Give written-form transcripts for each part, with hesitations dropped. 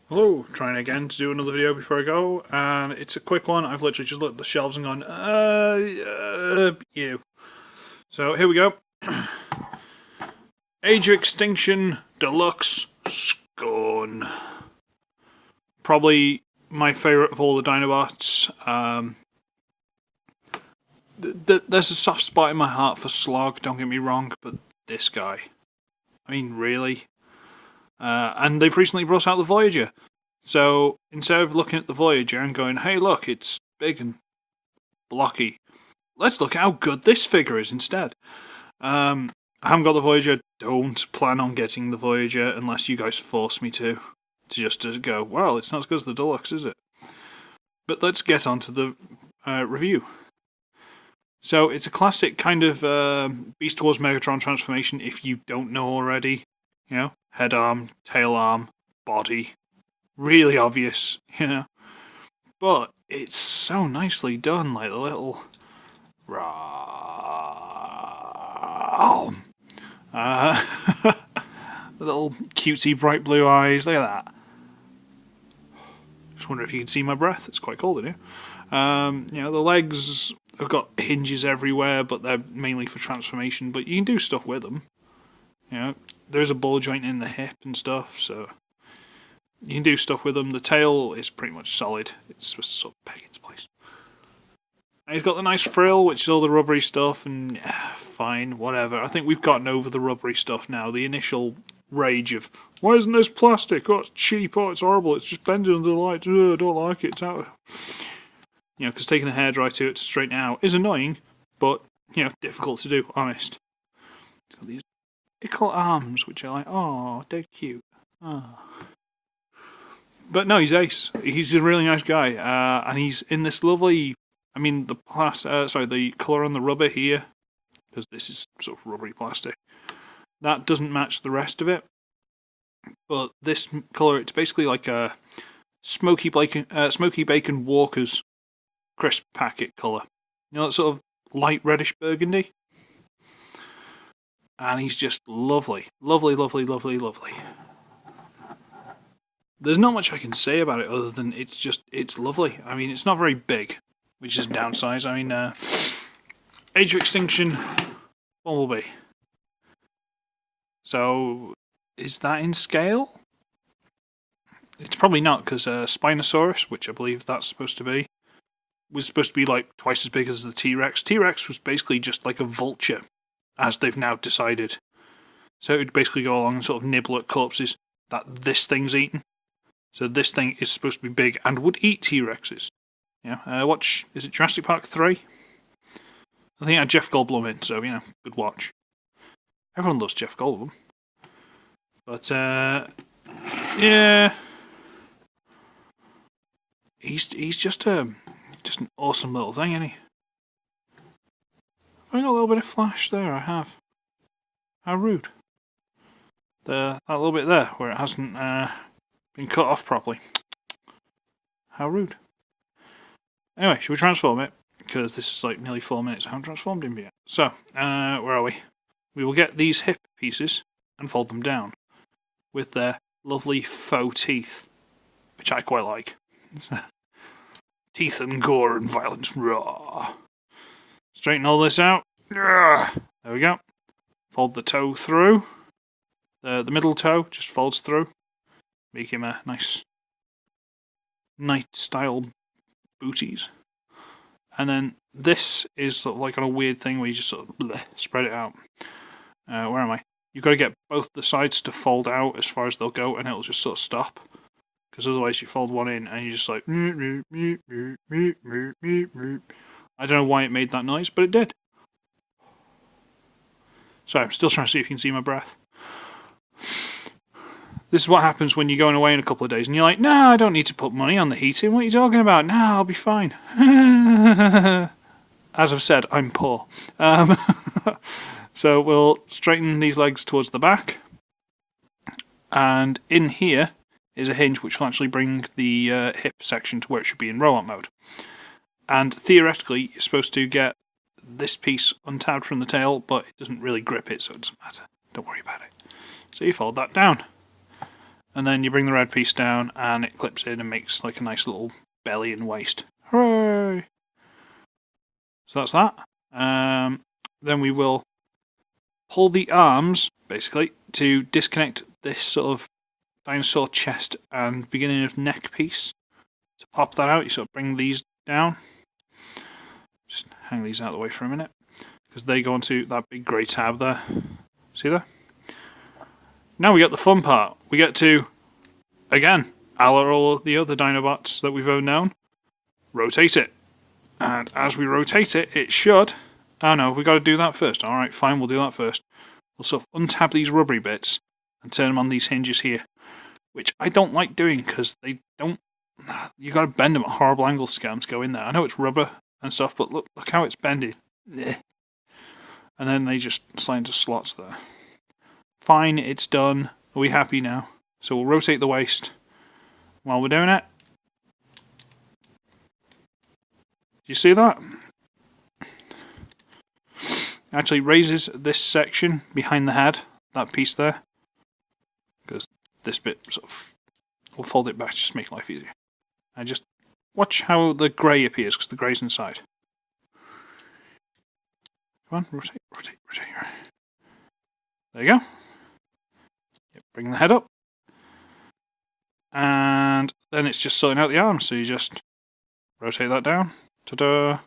Hello, trying again to do another video before I go, and it's a quick one. I've literally just looked at the shelves and gone, you. So here we go. Age of Extinction Deluxe Scorn. Probably my favourite of all the Dinobots. There's a soft spot in my heart for Slog, don't get me wrong, but this guy. I mean, really? And they've recently brought out the Voyager. So instead of looking at the Voyager and going, hey look, it's big and blocky, let's look at how good this figure is instead. I haven't got the Voyager, don't plan on getting the Voyager unless you guys force me to go, well, it's not as good as the Deluxe, is it? But let's get on to the review. So it's a classic kind of Beast Wars Megatron transformation if you don't know already. You know, head arm, tail arm, body. Really obvious, you know. But it's so nicely done, like the little... the little cutesy bright blue eyes, look at that. Just wonder if you can see my breath, it's quite cold in here. You know, the legs have got hinges everywhere, but they're mainly for transformation, but you can do stuff with them. You know, there's a ball joint in the hip and stuff, so you can do stuff with them. The tail is pretty much solid. It's just sort of peg into place. And he's got the nice frill, which is all the rubbery stuff, and fine, whatever. I think we've gotten over the rubbery stuff now. The initial rage of, why isn't this plastic? Oh, it's cheap. Oh, it's horrible. It's just bending under the light. I don't like it. It's out. You know, because taking a hairdryer to it to straighten it out is annoying, but, you know, difficult to do, honest. He's got these ickle arms, which are like, oh, they're cute. Oh. But no, he's ace. He's a really nice guy, and he's in this lovely. I mean, the colour on the rubber here, because this is sort of rubbery plastic. That doesn't match the rest of it, but this colour, it's basically like a smoky bacon Walker's crisp packet colour. You know, that sort of light reddish burgundy. And he's just lovely, lovely, lovely, lovely, lovely. There's not much I can say about it other than it's lovely. I mean, it's not very big, which is a downside. I mean, Age of Extinction, Bumblebee. So, is that in scale? It's probably not, because Spinosaurus, which I believe that's supposed to be, was supposed to be like twice as big as the T-Rex. T-Rex was basically just like a vulture, as they've now decided. So it would basically go along and sort of nibble at corpses that this thing's eaten. So this thing is supposed to be big and would eat T-Rexes. Yeah, watch, is it Jurassic Park 3? I think it had Jeff Goldblum in, so, you know, good watch. Everyone loves Jeff Goldblum. But, yeah. He's just an awesome little thing, isn't he? Have I got a little bit of flash there? I have. How rude. That little bit there, where it hasn't, been cut off properly. How rude. Anyway, should we transform it? Because this is like nearly 4 minutes. I haven't transformed him yet. So, where are we? We will get these hip pieces and fold them down with their lovely faux teeth, which I quite like. Teeth and gore and violence. Raw. Straighten all this out. There we go. Fold the toe through. The middle toe just folds through. Make him a nice knight-style booties. And then this is sort of like on a weird thing where you just sort of spread it out. Where am I? You've got to get both the sides to fold out as far as they'll go, and it'll just sort of stop. Because otherwise you fold one in and you just like... I don't know why it made that noise, but it did. Sorry, I'm still trying to see if you can see my breath. This is what happens when you're going away in a couple of days and you're like, nah, I don't need to put money on the heating. What are you talking about? Nah, I'll be fine. As I've said, I'm poor. So we'll straighten these legs towards the back. And in here is a hinge which will actually bring the hip section to where it should be in robot mode. And theoretically, you're supposed to get this piece untabbed from the tail, but it doesn't really grip it, so it doesn't matter. Don't worry about it. So you fold that down. and then you bring the red piece down and it clips in and makes like a nice little belly and waist. Hooray! So that's that. Then we will pull the arms, basically, to disconnect this sort of dinosaur chest and beginning of neck piece. To pop that out, you sort of bring these down. Just hang these out of the way for a minute, because they go onto that big grey tab there. See there? Now we get the fun part. We get to, again, a la all the other Dinobots that we've ever known, rotate it. And as we rotate it, it should... Oh no, we got to do that first. Alright, fine, we'll do that first. We'll sort of untab these rubbery bits and turn them on these hinges here, which I don't like doing because they don't... You got to bend them at horrible angles to get them to go in there. I know it's rubber and stuff, but look how it's bending. And then they just slide into slots there. Fine, it's done. Are we happy now? So we'll rotate the waist while we're doing it. Do you see that? Actually raises this section behind the head, that piece there, because this bit sort of will fold it back, just make life easier. And just watch how the grey appears, because the grey's inside. Come on, rotate, rotate, rotate. There you go. Yep, bring the head up. And then it's just sorting out the arms, so you just rotate that down. Ta-da!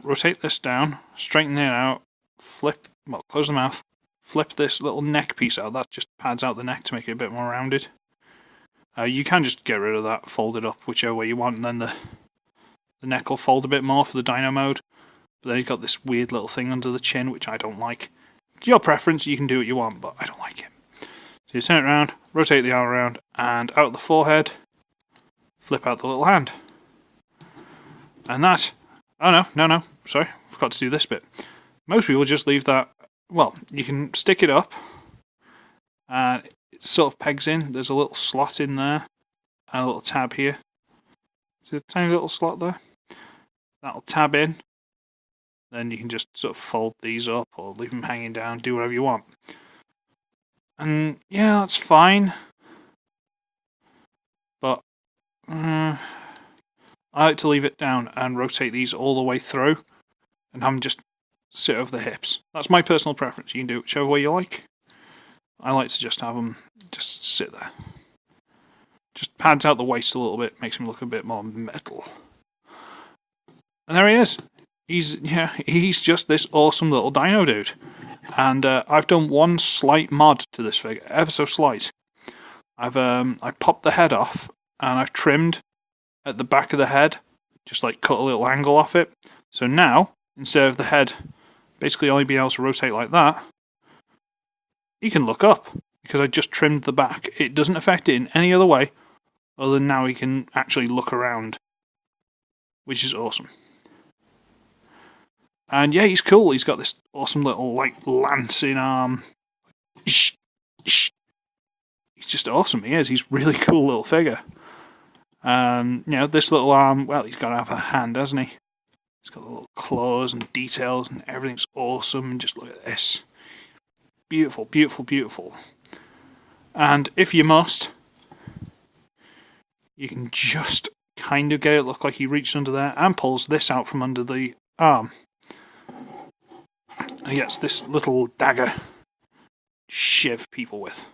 Rotate this down, straighten it out, flip, well, close the mouth, flip this little neck piece out. That just pads out the neck to make it a bit more rounded. You can just get rid of that, fold it up whichever way you want, and then the neck will fold a bit more for the dino mode. But then you've got this weird little thing under the chin, which I don't like. It's your preference, you can do what you want, but I don't like it. So you turn it around, rotate the arm around, and out the forehead, flip out the little hand. And that... Oh no, sorry, forgot to do this bit. Most people just leave that, well, you can stick it up, and it sort of pegs in. There's a little slot in there, and a little tab here. See a tiny little slot there? That'll tab in. Then you can just sort of fold these up, or leave them hanging down, do whatever you want. And yeah, that's fine. But, I like to leave it down and rotate these all the way through and have them just sit over the hips. That's my personal preference. You can do it whichever way you like. I like to just have them just sit there. Just pads out the waist a little bit, makes him look a bit more metal. And there he is. He's just this awesome little dino dude. And I've done one slight mod to this figure, ever so slight. I popped the head off and I've trimmed at the back of the head, just like cut a little angle off it. So now, instead of the head basically only being able to rotate like that, he can look up, because I just trimmed the back. It doesn't affect it in any other way, other than now he can actually look around, which is awesome. And yeah, he's cool. He's got this awesome little like lancing arm. He's just awesome. He is. He's a really cool little figure. This little arm, well, he's got to have a hand, hasn't he? He's got little claws and details and everything's awesome. And just look at this. Beautiful, beautiful, beautiful. And if you must, you can just kind of get it look like he reached under there and pulls this out from under the arm. And he gets this little dagger shiv people with.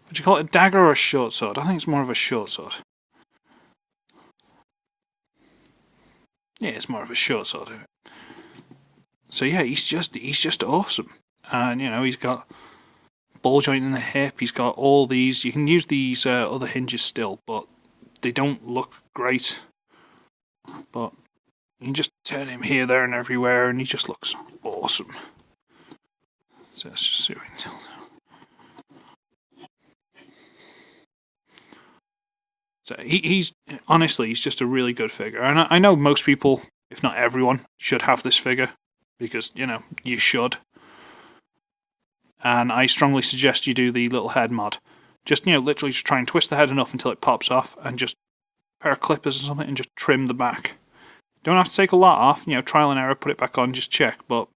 Would you call it a dagger or a short sword? I think it's more of a short sword. Yeah, it's more of a short sword. So yeah, he's just awesome. And he's got ball joint in the hip. He's got all these. You can use these other hinges still, but they don't look great. But you can just turn him here, there, and everywhere, and he just looks awesome. So let's just see what we can tell now. So he's honestly, he's just a really good figure. And I know most people, if not everyone, should have this figure. Because, you should. And I strongly suggest you do the little head mod. Just, literally just try and twist the head enough until it pops off. And just a pair of clippers or something and just trim the back. Don't have to take a lot off. Trial and error, put it back on, just check. But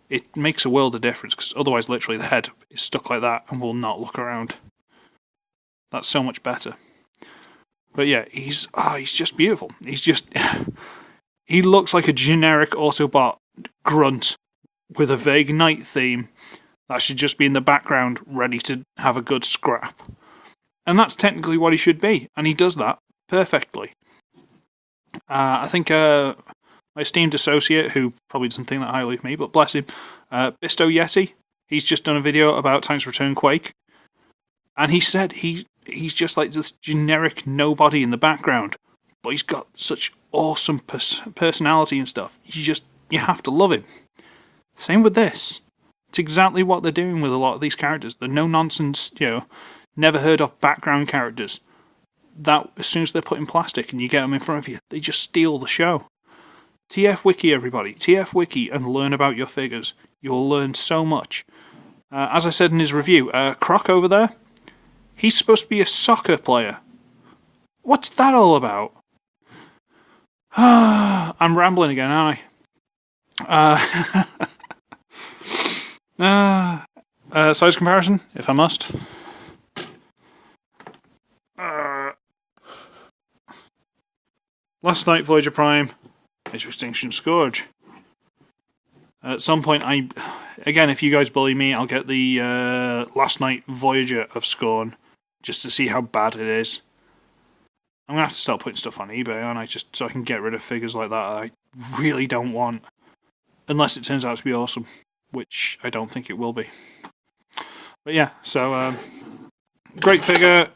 it makes a world of difference. Because otherwise, literally, the head is stuck like that and will not look around. That's so much better. But yeah, he's just beautiful. He looks like a generic Autobot grunt with a vague night theme that should just be in the background, ready to have a good scrap. And that's technically what he should be, and he does that perfectly. I think my esteemed associate, who probably doesn't think that highly of me, but bless him, Bisto Yeti, he's just done a video about Titan's Return Quake, and he said he's just like this generic nobody in the background, but he's got such awesome personality and stuff. You have to love him. Same with this. It's exactly what they're doing with a lot of these characters. They're no-nonsense, never heard of background characters that as soon as they're put in plastic and you get them in front of you, they just steal the show. TF Wiki, everybody. TF Wiki and learn about your figures. You'll learn so much. As I said in his review, Croc over there, he's supposed to be a soccer player. What's that all about? I'm rambling again, aren't I? Size comparison, if I must. Last Night Voyager Prime, Age of Extinction Scourge. At some point, again, if you guys bully me, I'll get the Last Night Voyager of Scorn, just to see how bad it is. I'm going to have to start putting stuff on eBay, aren't I? Just so I can get rid of figures like that I really don't want. Unless it turns out to be awesome, which I don't think it will be. But yeah, so, great figure.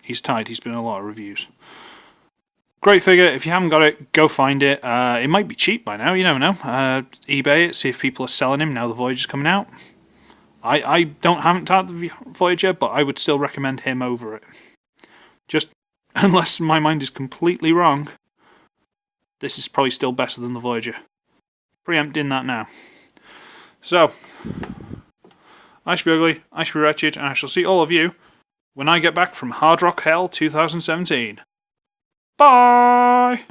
He's tied, he's been in a lot of reviews. Great figure, if you haven't got it, go find it. It might be cheap by now, you never know. eBay it, see if people are selling him now the Voyager's coming out. I haven't tried the Voyager, but I would still recommend him over it. Just, unless my mind is completely wrong, this is probably still better than the Voyager. Preempting that now. So, I should be ugly, I should be wretched, and I shall see all of you when I get back from Hard Rock Hell 2017. Bye!